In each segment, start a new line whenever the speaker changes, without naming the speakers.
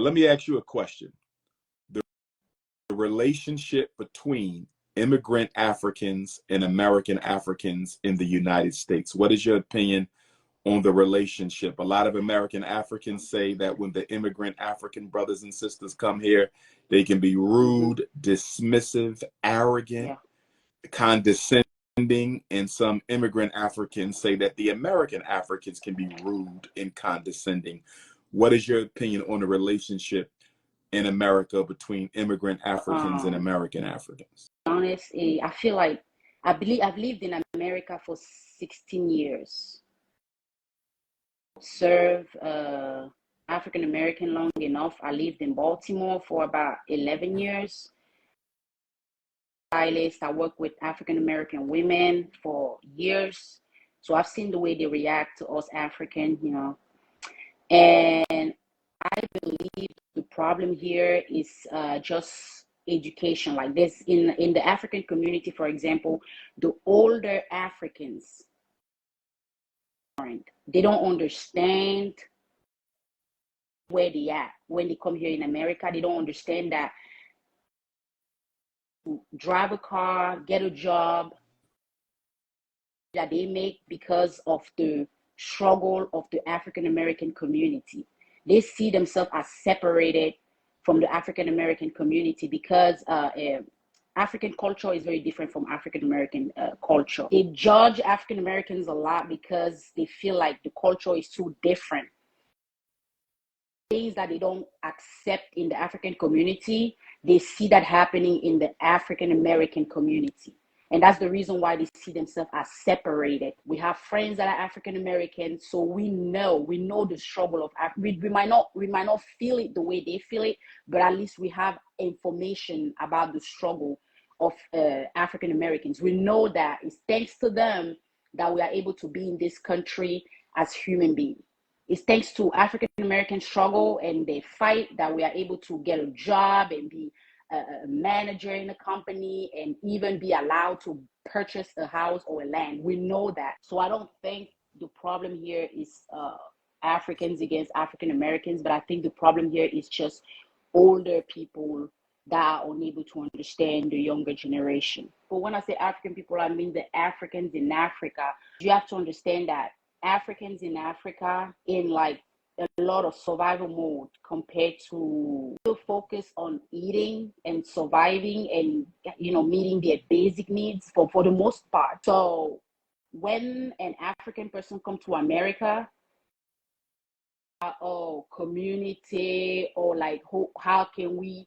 let me ask you a question. The relationship between immigrant Africans and American Africans in the United States. What is your opinion on the relationship? A lot of American Africans say that when the immigrant African brothers and sisters come here, they can be rude, dismissive, arrogant, condescending, and some immigrant Africans say that the American Africans can be rude and condescending. What is your opinion on the relationship in America between immigrant Africans and American Africans?
Honestly, I feel like I've lived in America for 16 years. Serve African American long enough. I lived in Baltimore for about 11 years. I worked with African American women for years, so I've seen the way they react to us African, you know. And I believe the problem here is just education. Like this in the African community, for example, the older Africans, they don't understand where they are when they come here in America. They don't understand that to drive a car, get a job that they make because of the struggle of the African American community. They see themselves as separated from the African American community because African culture is very different from African American culture. They judge African Americans a lot because they feel like the culture is too different. Things that they don't accept in the African community, they see that happening in the African American community. And that's the reason why they see themselves as separated. We have friends that are African American, so we know the struggle of we might not feel it the way they feel it, but at least we have information about the struggle of African Americans. We know that it's thanks to them that we are able to be in this country as human beings. It's thanks to African American struggle and their fight that we are able to get a job and be a manager in a company and even be allowed to purchase a house or a land. We know that. So I don't think the problem here is Africans against African Americans, but I think the problem here is just older people that are unable to understand the younger generation. But when I say African people, I mean the Africans in Africa. You have to understand that Africans in Africa in like a lot of survival mode compared to focus on eating and surviving and, you know, meeting their basic needs for the most part. So when an African person comes to America, or community, or like how can we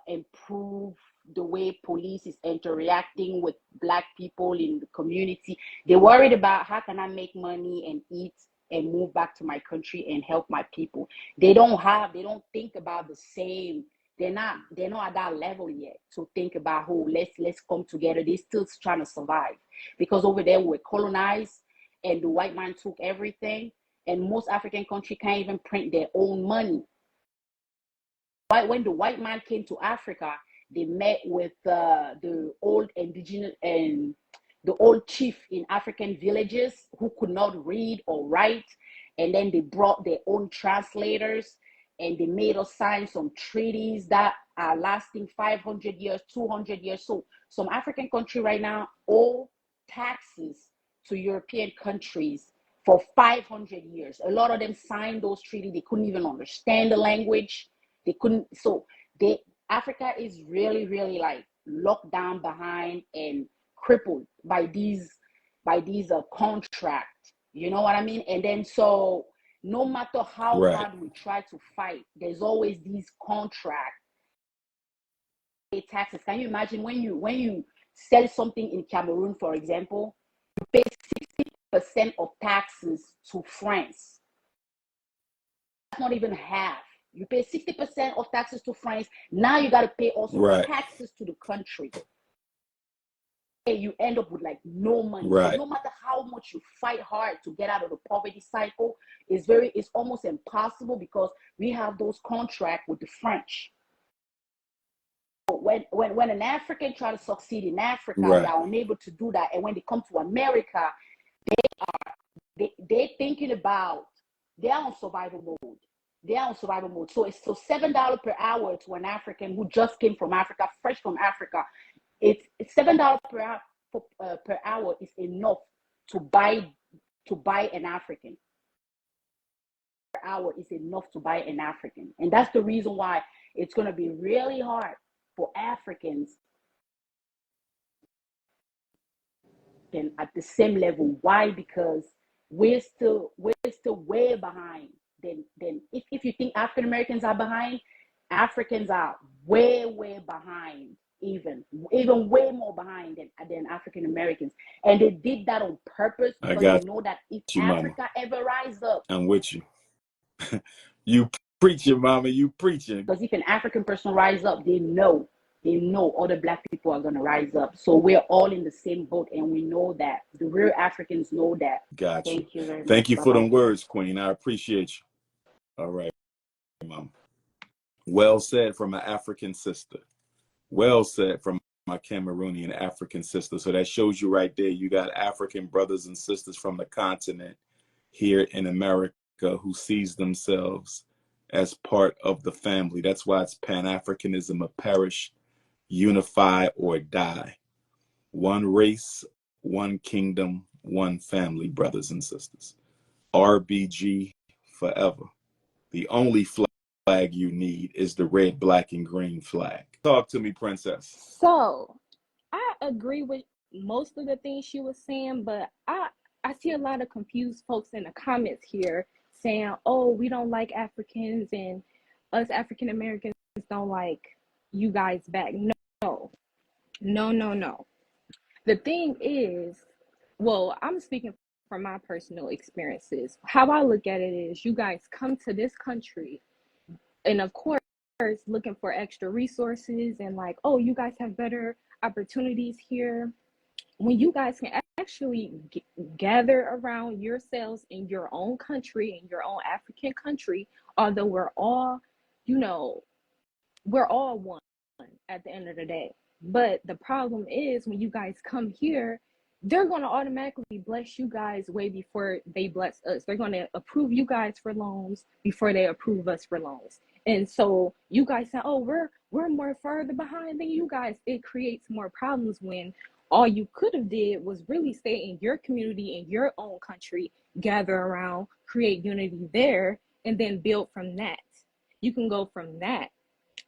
improve the way police is interacting with Black people in the community. They're worried about how can I make money and eat and move back to my country and help my people. They don't think about the same. They're not at that level yet to think about, oh, let's come together. They're still trying to survive because over there we're colonized and the white man took everything, and most African countries can't even print their own money. But when the white man came to Africa, they met with the old indigenous and the old chief in African villages who could not read or write. And then they brought their own translators and they made us sign some treaties that are lasting 500 years, 200 years. So some African country right now owe taxes to European countries for 500 years. A lot of them signed those treaties. They couldn't even understand the language. They couldn't. So Africa is really, really like locked down behind and crippled by these contracts. You know what I mean? And then so no matter how hard we try to fight, there's always these contracts. Taxes. Can you imagine when you sell something in Cameroon, for example, you pay 60% of taxes to France? That's not even half. You pay 60% of taxes to France. Now you got to pay also taxes to the country. And you end up with like no money. So no matter how much you fight hard to get out of the poverty cycle, it's almost impossible because we have those contracts with the French. When an African try to succeed in Africa, they are unable to do that. And when they come to America, they're thinking about, they're on survival mode. They are on survival mode. So it's so $7 per hour to an African who just came from Africa, fresh from Africa. It's $7 per hour is enough to buy an African. Per hour is enough to buy an African, and that's the reason why it's going to be really hard for Africans and at the same level. Why? Because we're still way behind. Then if you think African Americans are behind, Africans are way behind, even way more behind than African Americans. And they did that on purpose
I
because they
got
know that if
you, mama.
Africa ever rise up,
I'm with you. You preaching, mama. You preaching.
because if an African person rise up, they know other Black people are going to rise up. So we're all in the same boat, and we know that. The real Africans know that.
Got you.
Thank you very much.
Thank you for
Bye-bye.
them words, Queen. I appreciate you. All right, mom. Well said from an African sister. Well said from my Cameroonian African sister. So that shows you right there, you got African brothers and sisters from the continent here in America who sees themselves as part of the family. That's why it's Pan-Africanism, a perish, unify, or die. One race, one kingdom, one family, brothers and sisters. RBG forever. The only flag you need is the red, black, and green flag. Talk to me, princess.
So I agree with most of the things she was saying, but I see a lot of confused folks in the comments here saying, oh, we don't like Africans and us African Americans don't like you guys back. No. The thing is, well, I'm speaking from my personal experiences. How I look at it is you guys come to this country and of course looking for extra resources and like, oh, you guys have better opportunities here. When you guys can actually gather around yourselves in your own country, in your own African country, although we're all, we're all one at the end of the day. But the problem is when you guys come here, they're going to automatically bless you guys way before they bless us. They're going to approve you guys for loans before they approve us for loans. And so you guys say, oh, we're more further behind than you guys. It creates more problems when all you could have did was really stay in your community, in your own country, gather around, create unity there, and then build from that. You can go from that.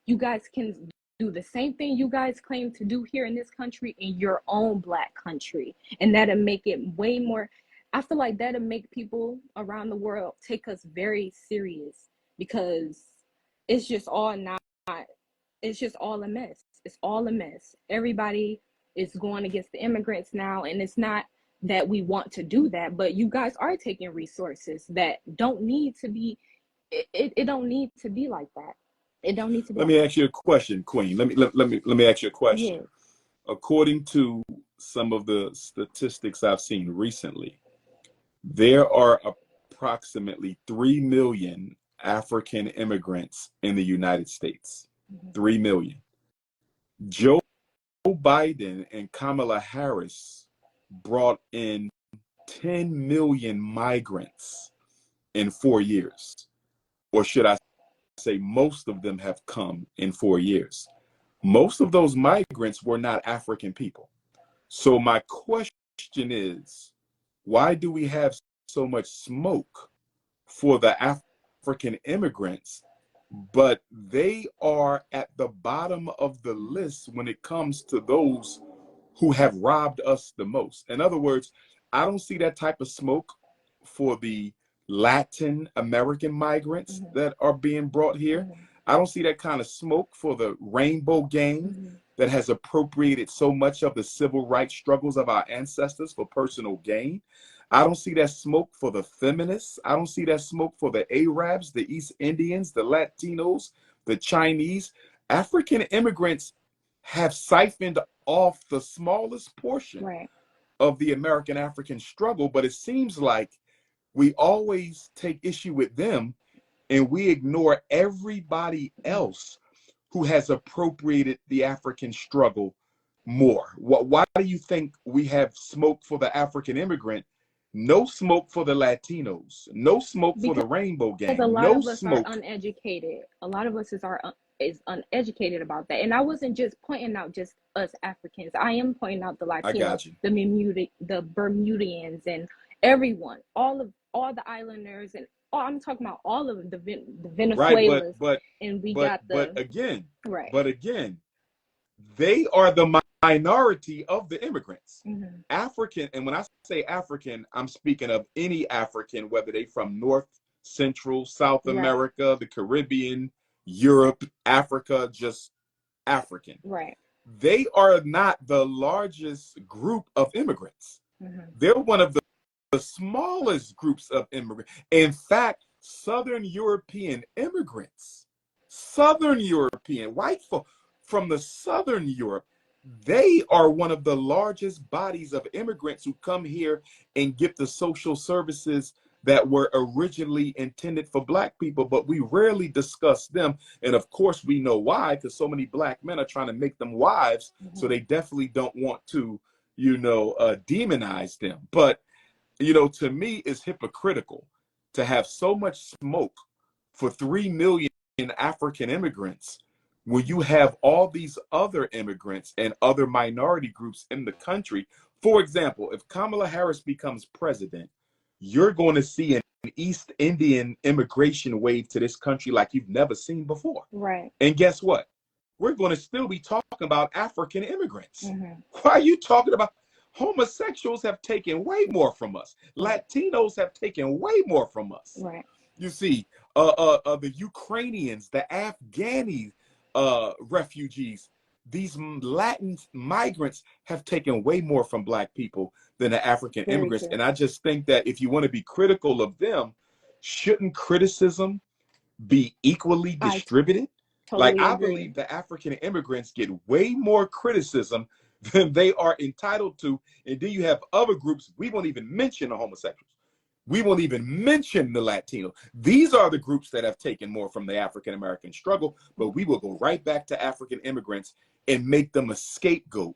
You guys can do the same thing you guys claim to do here in this country in your own Black country. And that'll make it way more, I feel like that'll make people around the world take us very serious, because it's just all it's just all a mess. It's all a mess. Everybody is going against the immigrants now, and it's not that we want to do that, but you guys are taking resources that don't need to be, it don't need to be like that. It don't need to be.
Let me ask you a question, Queen. Let me ask you a question.
Yeah.
According to some of the statistics I've seen recently, there are approximately 3 million African immigrants in the United States. 3 million. Joe Biden and Kamala Harris brought in 10 million migrants in 4 years. Or should I say most of them have come in 4 years. Most of those migrants were not African people. So my question is, why do we have so much smoke for the African immigrants, but they are at the bottom of the list when it comes to those who have robbed us the most? In other words, I don't see that type of smoke for the Latin American migrants that are being brought here. I don't see that kind of smoke for the rainbow gang that has appropriated so much of the civil rights struggles of our ancestors for personal gain. I don't see that smoke for the feminists. I don't see that smoke for the Arabs, the East Indians, the Latinos, the Chinese. African immigrants have siphoned off the smallest portion of the American African struggle, but it seems like we always take issue with them and we ignore everybody else who has appropriated the African struggle more. Why do you think we have smoke for the African immigrant No smoke for the Latinos. No smoke for the
Because
Rainbow
a
Gang.
lot
No
of us are
smoke.
uneducated. A lot of us is uneducated about that. And I wasn't just pointing out just us Africans. I am pointing out the
I
Latinos,
got you.
the Bermudians, and everyone, all the islanders, and I'm talking about all of the
Right,
Venezuelans, and we got
but
the
again,
right.
but again, they are the minority of the immigrants.
Mm-hmm.
African, and when I say African, I'm speaking of any African, whether they from North, Central, South
Right.
America, the Caribbean, Europe, Africa, just African.
Right.
They are not the largest group of immigrants.
Mm-hmm.
They're one of the smallest groups of immigrants. In fact, Southern European immigrants, Southern European, white folk from the Southern Europe, they are one of the largest bodies of immigrants who come here and get the social services that were originally intended for Black people, but we rarely discuss them. And of course, we know why, because so many Black men are trying to make them wives.
Mm-hmm.
So they definitely don't want to, demonize them. But to me, it's hypocritical to have so much smoke for 3 million African immigrants when you have all these other immigrants and other minority groups in the country. For example, if Kamala Harris becomes president, you're going to see an East Indian immigration wave to this country like you've never seen before.
Right.
And guess what? We're going to still be talking about African immigrants.
Mm-hmm.
Why are you talking about? Homosexuals have taken way more from us. Latinos have taken way more from us.
Right.
You see, the Ukrainians, the Afghani refugees, these Latin migrants have taken way more from Black people than the African
Very
immigrants.
true.
And I just think that if you want to be critical of them, shouldn't criticism be equally distributed? Like,
Totally
I
agree.
believe the African immigrants get way more criticism than they are entitled to. And then you have other groups, we won't even mention the homosexuals. We won't even mention the Latino. These are the groups that have taken more from the African American struggle, but we will go right back to African immigrants and make them a scapegoat,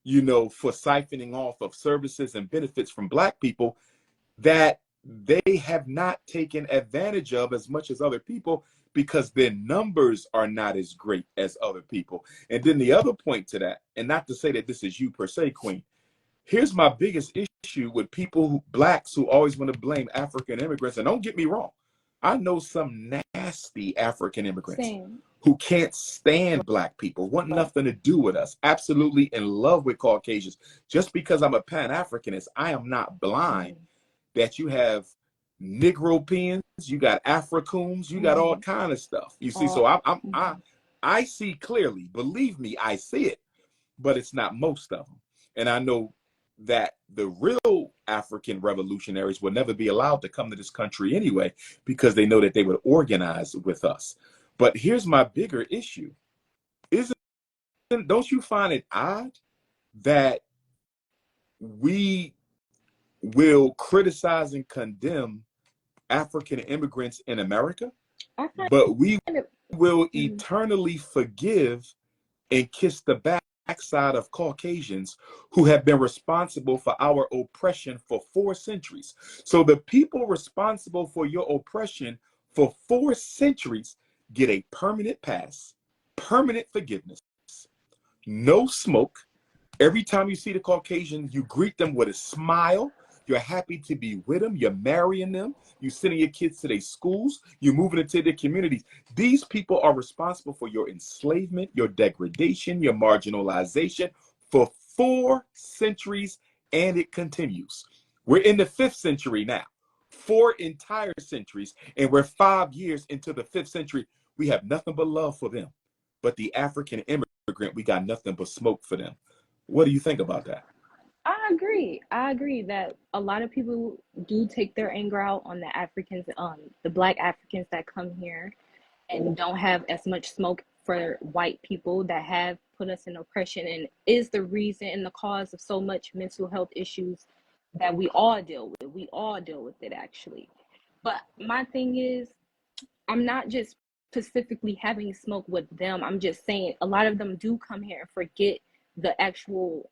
for siphoning off of services and benefits from Black people that they have not taken advantage of as much as other people because their numbers are not as great as other people. And then the other point to that, and not to say that this is you per se, Queen, here's my biggest issue with people Blacks who always want to blame African immigrants. And don't get me wrong, I know some nasty African immigrants who can't stand Black people, want nothing to do with us, absolutely in love with Caucasians. Just because I'm a Pan-Africanist, I am not blind that you have Negropeans, you got Afrikans, you got all kind of stuff. You see, so I see clearly. Believe me, I see it, but it's not most of them. And I know that the real African revolutionaries will never be allowed to come to this country anyway, because they know that they would organize with us. But here's my bigger issue. Don't you find it odd that we will criticize and condemn African immigrants in America, but we will eternally forgive and kiss the backside of Caucasians who have been responsible for our oppression for 4 centuries. So the people responsible for your oppression for 4 centuries get a permanent pass, permanent forgiveness, no smoke. Every time you see the Caucasian, you greet them with a smile. You're happy to be with them. You're marrying them. You're sending your kids to their schools. You're moving into their communities. These people are responsible for your enslavement, your degradation, your marginalization for 4 centuries, and it continues. We're in the 5th century now, 4 entire centuries, and we're 5 years into the 5th century. We have nothing but love for them. But the African immigrant, we got nothing but smoke for them. What do you think about that?
I agree that a lot of people do take their anger out on the Africans, the Black Africans that come here and don't have as much smoke for white people that have put us in oppression and is the reason and the cause of so much mental health issues that we all deal with. We all deal with it, actually. But my thing is, I'm not just specifically having smoke with them. I'm just saying a lot of them do come here and forget the actual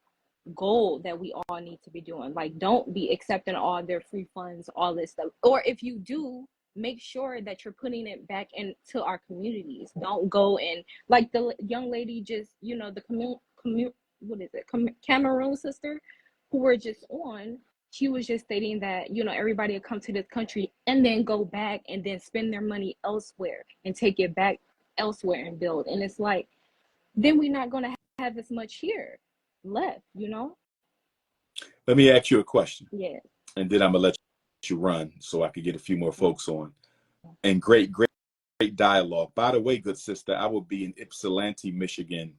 goal that we all need to be doing. Like, don't be accepting all their free funds, all this stuff. Or if you do, make sure that you're putting it back into our communities. Don't go and, like the young lady just, you know, the Cameroon sister who were just on, she was just stating that, you know, everybody will come to this country and then go back and then spend their money elsewhere and take it back elsewhere and build. And it's like, then we're not going to have as much here left, you know?
Let me ask you a question.
Yeah.
And then I'm going to let you run so I could get a few more folks on. And great dialogue. By the way, good sister, I will be in Ypsilanti, Michigan,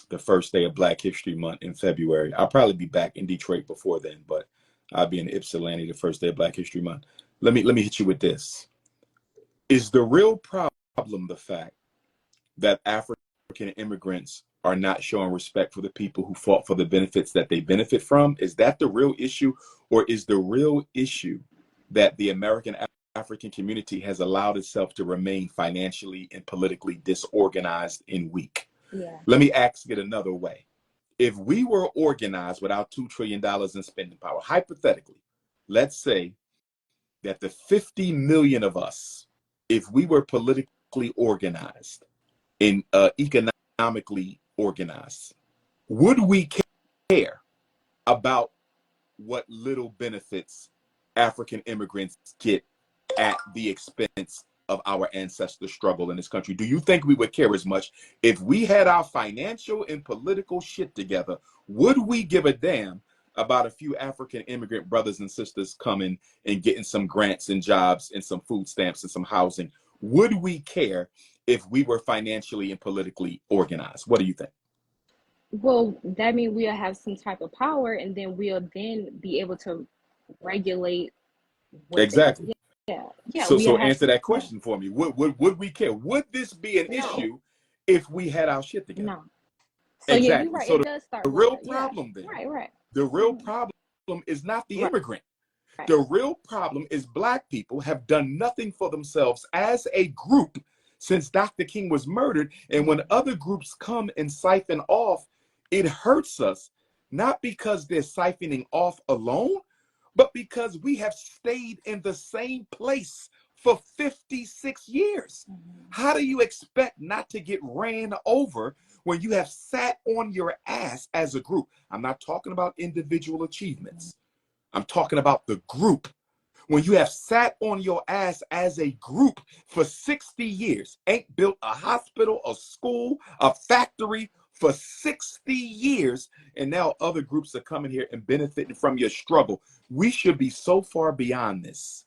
the first day of Black History Month in February. I'll probably be back in Detroit before then, but I'll be in Ypsilanti the first day of Black History Month. Let me hit you with this. Is the real problem the fact that African immigrants are not showing respect for the people who fought for the benefits that they benefit from? Is that the real issue? Or is the real issue that the American African community has allowed itself to remain financially and politically disorganized and weak?
Yeah.
Let me ask it another way. If we were organized without $2 trillion in spending power, hypothetically, let's say that the 50 million of us, if we were politically organized and economically organized, would we care about what little benefits African immigrants get at the expense of our ancestors' struggle in this country? Do you think we would care as much if we had our financial and political shit together? Would we give a damn about a few African immigrant brothers and sisters coming and getting some grants and jobs and some food stamps and some housing? Would we care if we were financially and politically organized? What do you think?
Well, that means we'll have some type of power, and then we'll then be able to regulate what
Exactly.
Yeah.
So answer that question for me. Would we care? Would this be an issue if we had our shit together?
No. So
exactly.
Yeah, you're right.
So
it does start
the real problem then.
Right.
The real problem is not the immigrant.
Right.
The real problem is Black people have done nothing for themselves as a group since Dr. King was murdered. And when other groups come and siphon off, it hurts us, not because they're siphoning off alone, but because we have stayed in the same place for 56 years. How do you expect not to get ran over when you have sat on your ass as a group? I'm not talking about individual achievements. I'm talking about the group. When you have sat on your ass as a group for 60 years, ain't built a hospital, a school, a factory for 60 years, and now other groups are coming here and benefiting from your struggle. We should be so far beyond this.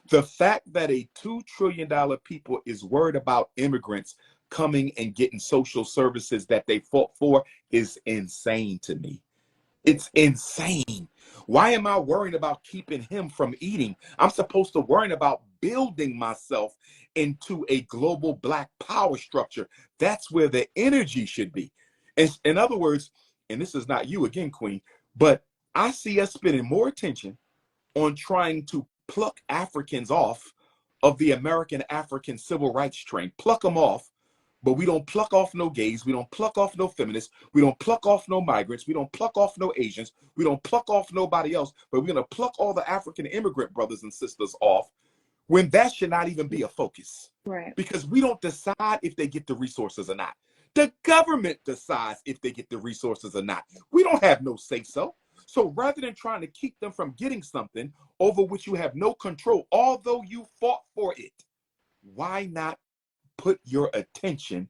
The fact that a $2 trillion people is worried about immigrants coming and getting social services that they fought for is insane to me. It's insane. Why am I worrying about keeping him from eating? I'm supposed to worry about building myself into a global Black power structure. That's where the energy should be. In other words, and this is not you again, Queen, but I see us spending more attention on trying to pluck Africans off of the American African civil rights train, pluck them off. But we don't pluck off no gays. We don't pluck off no feminists. We don't pluck off no migrants. We don't pluck off no Asians. We don't pluck off nobody else. But we're going to pluck all the African immigrant brothers and sisters off when that should not even be a focus.
Right.
Because we don't decide if they get the resources or not. The government decides if they get the resources or not. We don't have no say-so. So rather than trying to keep them from getting something over which you have no control, although you fought for it, why not put your attention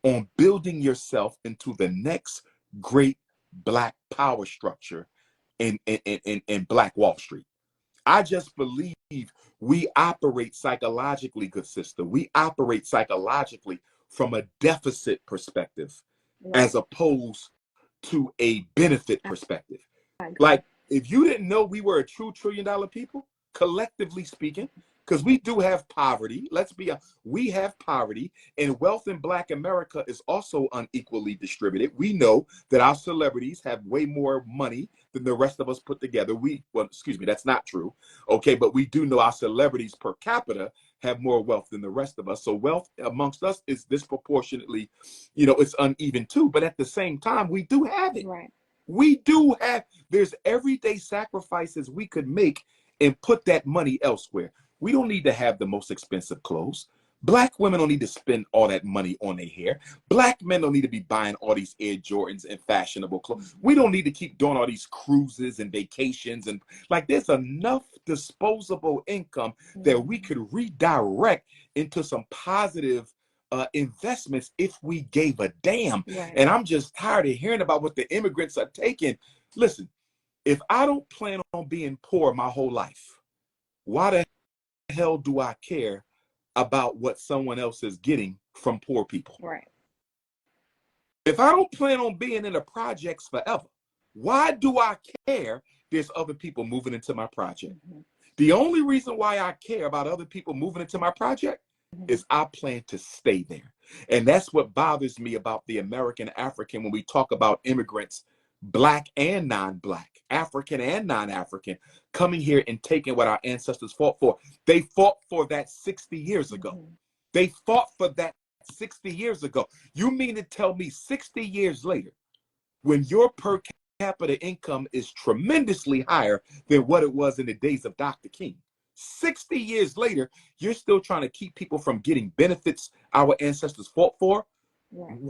on building yourself into the next great Black power structure in Black Wall Street? I just believe we operate psychologically, good sister. We operate psychologically from a deficit perspective as opposed to a benefit perspective. Like, if you didn't know we were a true $1 trillion people, collectively speaking, because we do have poverty. Let's be honest, we have poverty, and wealth in Black America is also unequally distributed. We know that our celebrities have way more money than the rest of us put together. Well, excuse me, that's not true. Okay, but we do know our celebrities per capita have more wealth than the rest of us. So wealth amongst us is disproportionately, it's uneven too. But at the same time, we do have it.
Right.
We do have, there's everyday sacrifices we could make and put that money elsewhere. We don't need to have the most expensive clothes. Black women don't need to spend all that money on their hair. Black men don't need to be buying all these Air Jordans and fashionable clothes. We don't need to keep doing all these cruises and vacations. And like, there's enough disposable income that we could redirect into some positive investments if we gave a damn.
Right.
And I'm just tired of hearing about what the immigrants are taking. Listen, if I don't plan on being poor my whole life, why the hell do I care about what someone else is getting from poor people?
Right.
If I don't plan on being in the projects forever, why do I care there's other people moving into my project? The only reason why I care about other people moving into my project is I plan to stay there. And that's what bothers me about the American African when we talk about immigrants, Black and non-Black, African and non-African, coming here and taking what our ancestors fought for. They fought for that 60 years ago. They fought for that 60 years ago. You mean to tell me 60 years later, when your per capita income is tremendously higher than what it was in the days of Dr. King, 60 years later, you're still trying to keep people from getting benefits our ancestors fought for,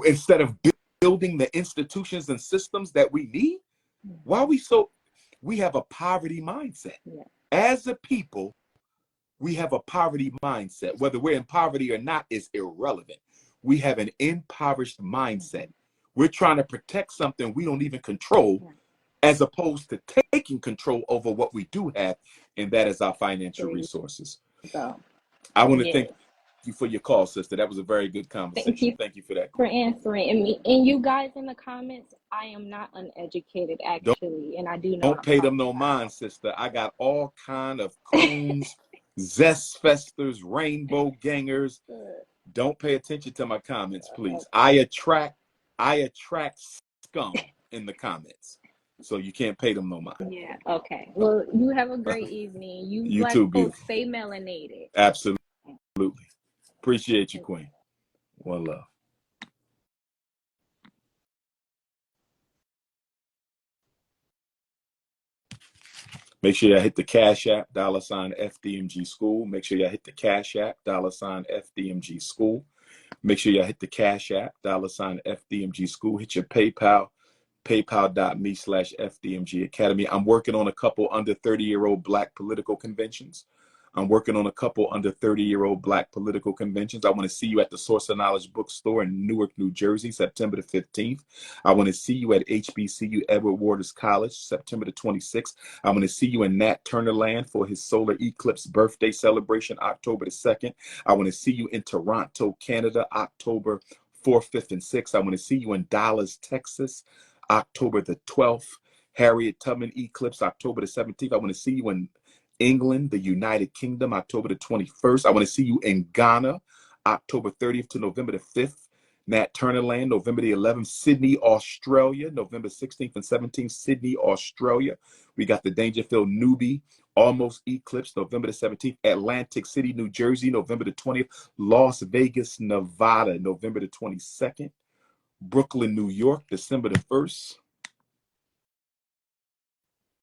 instead of building the institutions and systems that we need? Why are we so, we have a poverty mindset. As a people, we have a poverty mindset. Whether we're in poverty or not is irrelevant. We have an impoverished mindset. We're trying to protect something we don't even control, as opposed to taking control over what we do have, and that is our financial resources. I want to thank you for your call, sister. That was a very good conversation. Thank you for that.
For answering. And you guys in the comments, I am not uneducated, actually, and I do know.
Don't pay them no mind, sister. I got all kind of coons, zest festers, rainbow gangers. Don't pay attention to my comments, please. I attract scum in the comments, so you can't pay them no mind.
Yeah. Okay. Well, you have a great evening. You Black
too,
folks
beautiful.
stay melanated.
Absolutely. Appreciate you, Queen. One love. Make sure y'all hit the Cash App, $FDMG School. Make sure y'all hit the Cash App, $FDMG School. Make sure y'all hit the Cash App, $FDMG School. Hit your PayPal, paypal.me/FDMG Academy. I'm working on a couple under 30-year-old Black political conventions. I'm working on a couple under 30-year-old Black political conventions. I want to see you at the Source of Knowledge Bookstore in Newark, New Jersey, September the 15th. I want to see you at HBCU Edward Waters College, September the 26th. I want to see you in Nat Turner Land for his solar eclipse birthday celebration, October the 2nd. I want to see you in Toronto, Canada, October 4th, 5th, and 6th. I want to see you in Dallas, Texas, October the 12th. Harriet Tubman eclipse, October the 17th. I want to see you in England, the United Kingdom, October the 21st. I want to see you in Ghana, October 30th to November the 5th. Nat Turner Land, November the 11th. Sydney, Australia, November 16th and 17th. Sydney, Australia. We got the Dangerfield Newbie almost eclipse, November the 17th. Atlantic City, New Jersey, November the 20th. Las Vegas, Nevada, November the 22nd. Brooklyn, New York, December the 1st.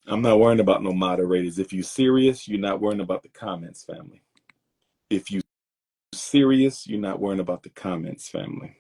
I'm not worrying about no moderators. If you're serious, you're not worrying about the comments, family. If you're serious, you're not worrying about the comments, family.